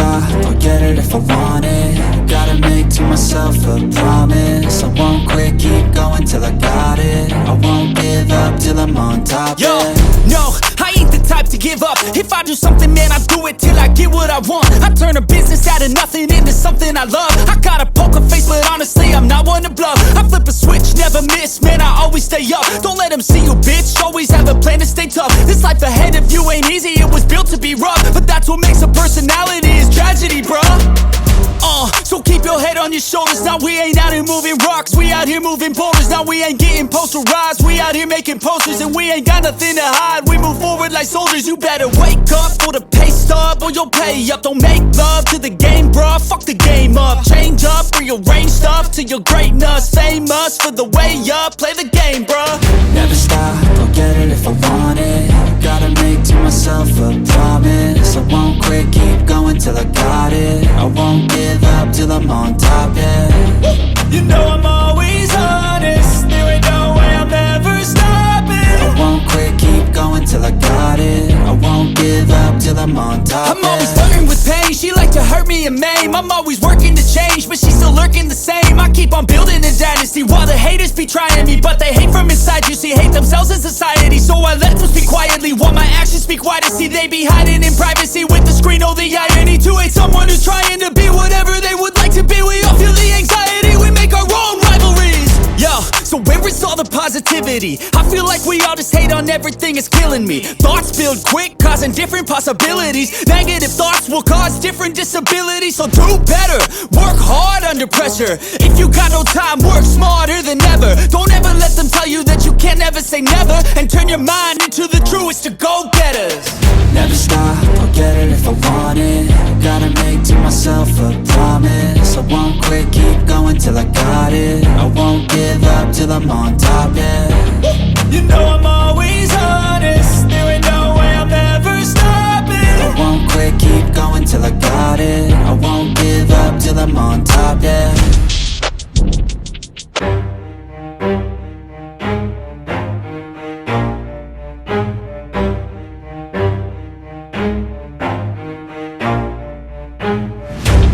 stop, I'll get it if I want it. Gotta make to myself a promise. I won't quit, keep going till I got it. I won't give up till I'm on top, Yo, yeah. no, I ain't the type to give up. If I do something, man, I do it till I get what I want. I turn a business out of nothing into something I love. I got a poker face, but honestly, I'm not one to bluff. I flip a switch, never miss, man, I always stay up. Don't let them see you, bitch, always have a plan to stay tough. This life ahead of you ain't easy, it was built to be rough. But that's what makes a personality, is tragedy, bruh. So keep your head on your shoulders. Now we ain't out here moving rocks, we out here moving boulders. Now we ain't getting posterized, we out here making posters. And we ain't got nothing to hide, we move forward like soldiers. You better wake up for the pay stub, or you'll pay up. Don't make love to the game, bruh, fuck the game up. Change up, rearrange stuff to your greatness. Famous for the way up, play the game, bruh. Never stop, I'll get it if I want it. Gotta make to myself a promise. I won't quit, keep going till I got it. I won't give up till I'm on top, yeah. You know I'm always honest, there ain't no way I'm ever stopping. I won't quit, keep going till I got it. I won't give up till I'm on top, I'm always flirting with pain, she like to hurt me and maim. I'm always working to change, but she's still lurking the same. I keep on building a dynasty while the haters be trying me. But they hate from inside, you see, hate themselves in society. So I let them speak quietly while my actions speak wider. See, they be hiding in privacy with the screen, oh the irony. To hate someone who's trying to be whatever they would like to be. We all feel the anxiety, we make our own rivalries. Yo, so where is all the positivity? I feel like we all just hate on everything, it's killing me. Thoughts build quick, causing different possibilities. Negative thoughts will cause different disabilities. So do better, work hard under pressure. If you got no time, work smarter than ever. Don't ever let them tell you that you can't never say never. And turn your mind into the truest to go-getters. Never stop, I'll get it if I want it. Gotta make to myself a promise. I won't quit, keep going till I got it. I won't give up till I'm on top, yeah. You know I'm always honest, there ain't no way I'm ever stopping. I won't quit, keep going till I got it. I won't give up till I'm on top, yeah.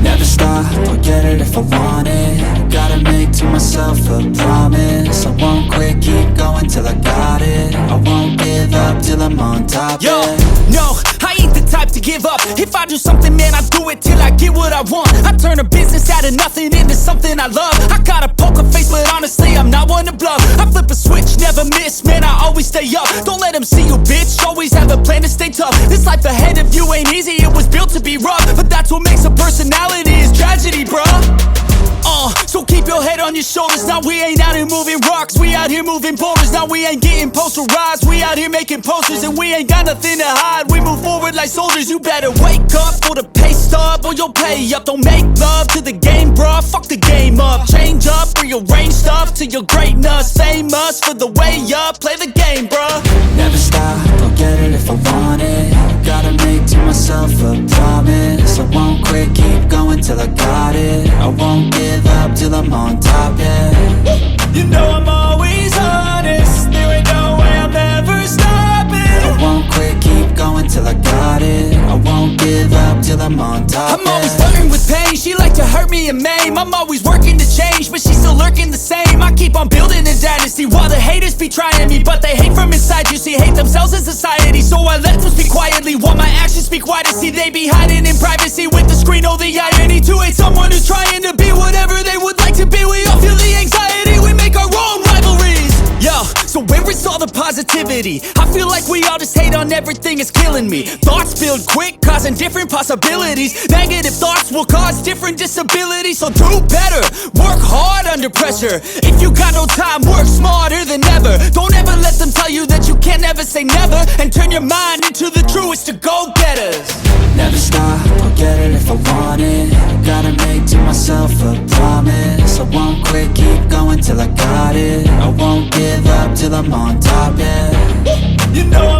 Never stop, I'll get it if I want it. Gotta make to myself a promise. I won't quit, keep going till I got it. I won't give up till I'm on top, Yo, yeah. no, I ain't the type to give up. If I do something, man, I do it till I get what I want. I turn a business out of nothing into something I love. I got a poker face, but honestly, I'm not one to bluff. I flip a switch, never miss, man, I always stay up. Don't let them see you, bitch, always have a plan to stay tough. This life ahead of you ain't easy, it was built to be rough. But that's what makes a personality, is tragedy, bruh. So keep your head on your shoulders. Now we ain't out here moving rocks, we out here moving boulders. Now we ain't getting posterized, we out here making posters. And we ain't got nothing to hide, we move forward like soldiers. You better wake up for the pay stub, or you'll pay up. Don't make love to the game, bruh, fuck the game up. Change up, rearrange stuff to your greatness. Famous for the way up, play the game, bruh. Never stop, I'll get it if I want it. Gotta make to myself a promise. I won't quit, keep going till I got it. I won't give up till I'm on top, yeah. You know I'm always honest, there ain't no way I'm ever stopping. I won't quit, keep going till I got it. I won't give up till I'm on top, I'm always yeah. flirting with pain, she like to hurt me and maim. I'm always working to change, but she's still lurking the same. I keep on building a dynasty while the haters be trying me. But they hate from inside, you see, hate themselves in society. So I let them speak quietly while my actions speak wider. See, they be hiding in privacy with the screen, oh the irony. To hate someone who's trying to be whatever they would like to be. We all feel the anxiety, we make our own rivalries. Yo, so where is all the positivity? I feel like we all just hate on everything, it's killing me. Thoughts build quick, causing different possibilities. Negative thoughts will cause different disabilities. So do better, work hard under pressure. If you got no time, work smarter than ever. Don't ever let them tell you that you can't never say never. And turn your mind into the truest to go-getters. Never stop, I'll get it if I want it. Gotta make to myself a promise. I won't quit, keep going till I got it. I won't give up till I'm on top, yeah. You know